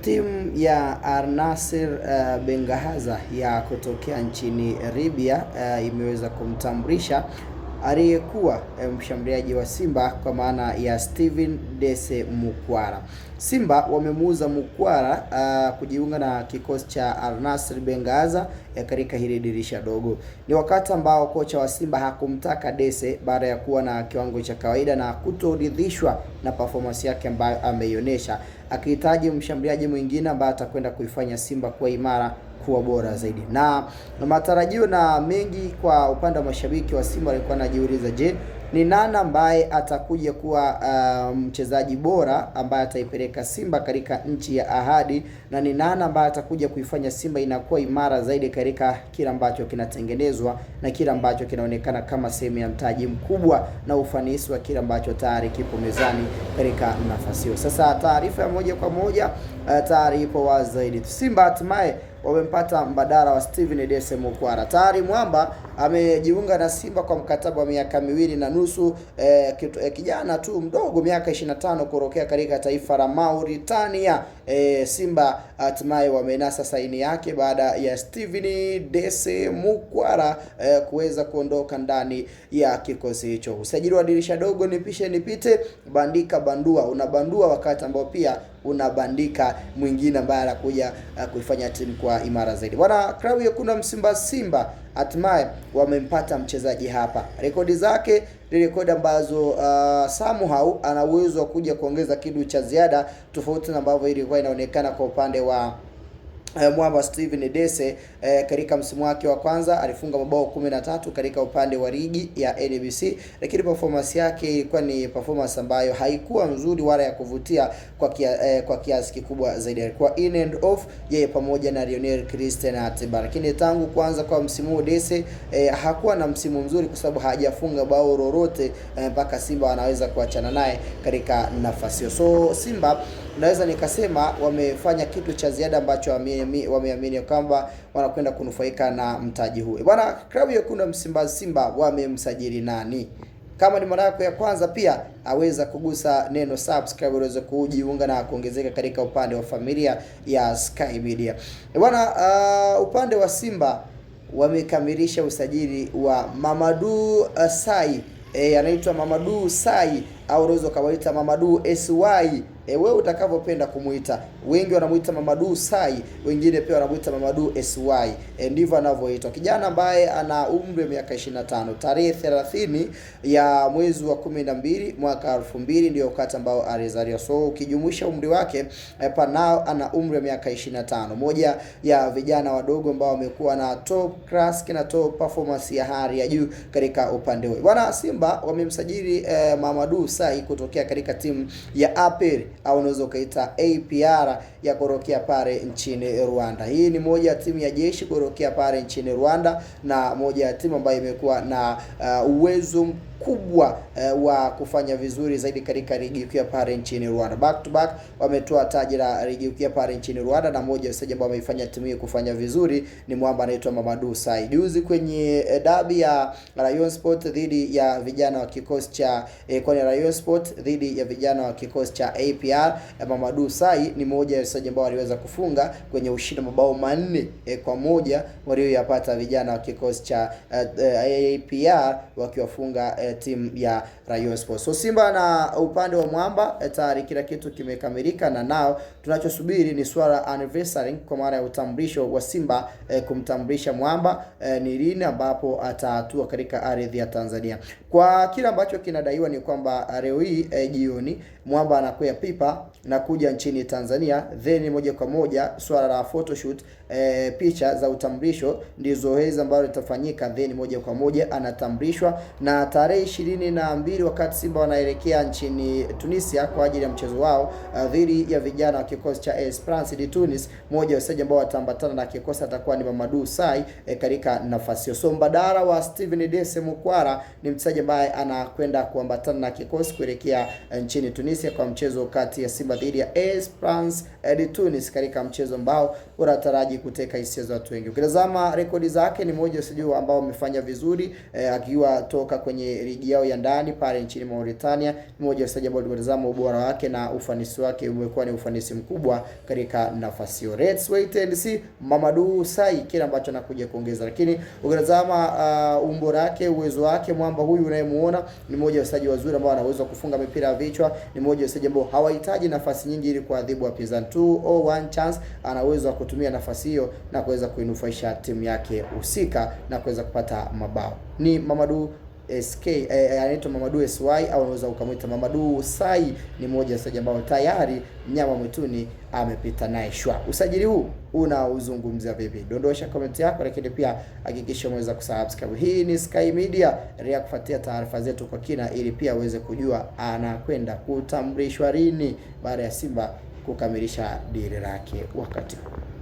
Timu ya Al Nassr Benghazi ya kutokea nchini Libya imeweza kumtambulisha aliyekuwa mshambuliaji wa Simba kwa maana ya Steven Dese Mukwala. Simba wamemuuza Mukwala kujiunga na kikosi cha Al Nassr Benghazi katika hili dirisha dogo. Ni wakati ambao kocha wa Simba hakumtaka Dese baada ya kuwa na kiwango cha kawaida na kutoridhishwa na performance yake ambayo ameionyesha, akihitaji mshambuliaji mwingine ambaye atakwenda kuifanya Simba kuwa imara, kuwa bora zaidi. Na matarajio na mengi kwa upande wa mashabiki wa Simba walikuwa wanajiuliza, je, ni nani ambaye atakuja kuwa mchezaji bora ambaye ataipeleka Simba katika nchi ya ahadi, na ni nani ambaye atakuja kuifanya Simba inakuwa imara zaidi katika kila ambacho kinatengenezwa na kila ambacho kinaonekana kama sehemu ya mtaji mkubwa na ufanisi wa kila ambacho tayari kipo mezani katika nafasi hiyo. Sasa taarifa ya moja kwa moja tayari ipo wazi zaidi. Simba hatimaye wamempata mbadala wa Steven Dese Mukwala. Tayari mwamba amejiunga na Simba kwa mkataba wa miaka 2.5, kijana tu mdogo, miaka 25, kurokea katika taifa la Mauritania. Simba hatimaye wamenasa saini yake baada ya Steven Dese Mukwala kuweza kuondoka ndani ya kikosi hicho. Usajili wa dirisha dogo, nipishe nipite, bandika bandua. Unabandua wakati ambao pia unabandika mwingine ambaye anakuja kuifanya timu kwa imara zaidi. Bwana, klabu ya kuna Simba hatimaye wamempata mchezaji hapa. Rekodi zake ni rekodi ambazo somehow ana uwezo wa kuja kuongeza kitu cha ziada, tofauti na ambavyo ilikuwa inaonekana kwa upande wa mwamba Steven Dese. Katika msimu wake wa kwanza alifunga mabao 13 katika upande wa ligi ya NBC, lakini performance yake ilikuwa ni performance ambayo haikuwa nzuri wala ya kuvutia kwa kiasi kikubwa zaidi. Alikuwa in and off yeye pamoja na Lionel Christian Ateba, lakini tangu kuanza kwa msimu Dese hakuwa na msimu mzuri kwa sababu hajafunga bao lolote mpaka Simba wanaweza kuachana naye katika nafasi hiyo. So Simba naweza nikasema wamefanya kitu cha ziada ambacho wameamini kwamba wanakwenda kunufaika na mtaji huu. Bwana, klabu ya kuna Simba wamemsajili nani? Kama ni mara yako ya kwanza, pia aweza kugusa neno subscribe uweze kujiunga na kuongezeka katika upande wa familia ya Sky Media. Bwana, upande wa Simba wamekamilisha usajili wa Mamadou Sai. Anaitwa Mamadou Sai au unaweza kawaita Mamadou SY. Wewe utakavyopenda kumuita. Wengi wanamuita Mamadou Sai, wengine pia wanamuita Mamadou SY. Ndivyo anavyoitwa. Kijana ambaye ana umri wa miaka 25. Tarehe 30 ya mwezi wa 12 mwaka 2000 ndio wakati ambao alizaliwa. So ukijumuisha umri wake nao ana umri wa miaka 25. Moja ya vijana wadogo ambao wamekuwa na top class na top performance ya hali ya juu katika upande huo. Bwana, Simba wamemsajili Mamadou Sai kutokea katika timu ya APR au unaweza ukaita APR ya korokea pale nchini Rwanda. Hii ni moja ya timu ya jeshi korokea pale nchini Rwanda, na moja ya timu ambayo imekuwa na uwezo kubwa wa kufanya vizuri zaidi katika ligi kuu ya pale nchini Rwanda. Back to back wametoa taji la ligi kuu ya pale nchini Rwanda, na moja ya wachezaji ambao wameifanya timu hii kufanya vizuri ni mwamba anaitwa Mamadou Sai. Juzi kwenye dabi ya Rayon Sport dhidi ya vijana wa kikosi cha kwenye Rayon Sport dhidi ya vijana wa kikosi cha APR, Mamadou Sai ni moja ya wachezaji ambao waliweza kufunga kwenye ushindi mabao 4-1 walioyapata vijana wa kikosi cha APR wakiwafunga timu ya Rayon Sports. So Simba na upande wa mwamba tayari kila kitu kimekamilika, na nao tunachosubiri ni swala anniversary kwa maana ya utambulisho wa Simba kumtambulisha mwamba ni lini ambapo atatua katika ardhi ya Tanzania. Kwa kila ambacho kinadaiwa ni kwamba leo hii jioni mwamba anakuja pipa na kuja nchini Tanzania, then moja kwa moja swala la photoshoot picha za utambulisho ndizo hizo ambazo litafanyika, then moja kwa moja anatambulishwa, na tarehe 22 wakati Simba wanaelekea nchini Tunisia kwa ajili ya mchezo wao dhidi ya vijana wa kikosi cha Esperance de Tunis, moja ya wachezaji ambao wataambatana na kikosi atakuwa ni Mamadou Sai katika nafasi hiyo. So mbadala wa Steven Dese Mukwala ni mchezaji ambaye anakwenda kuambatana na kikosi kuelekea nchini Tunisia kwa mchezo kati ya Simba dhidi ya Esperance de Tunis, katika mchezo ambao unataraji kuteka hisia za watu wengi. Ukitazama rekodi zake ni moja usijua ambao wamefanya vizuri akiwa toka kwenye ligi yao ya ndani pale nchini Mauritania. Ni mmoja wa wachezaji ambao tumetazama ubora wake na ufanisi wake umekuwa ni ufanisi mkubwa katika nafasi hiyo. Let's wait and see Mamadou Sai kile ambacho anakuja kuongeza, lakini ukitazama ubora wake, uwezo wake, mwamba huyu unayemuona ni mmoja wa wachezaji wazuri ambao anaweza kufunga mipira ya vichwa, ni mmoja wa wachezaji ambao hawahitaji nafasi nyingi ili kuadhibu wapinzani. 2-1 chance anaweza kutumia nafasi hiyo na kuweza kuinufaisha timu yake husika na kuweza kupata mabao. Ni Mamadou SK anaitwa Mamadou SY au unaweza ukamwita Mamadou Sai. Ni mmoja wa wachezaji ambao tayari mnyama mwituni amepita naye shwa. Usajili huu unauzungumzia vipi? Dondosha comment yako, lakini pia hakikisha umeweza kusubscribe. Hii ni Sky Media, endelea kufuatia taarifa zetu kwa kina ili pia uweze kujua anakwenda kutambulishwa lini baada ya Simba kukamilisha dili lake wakati huu.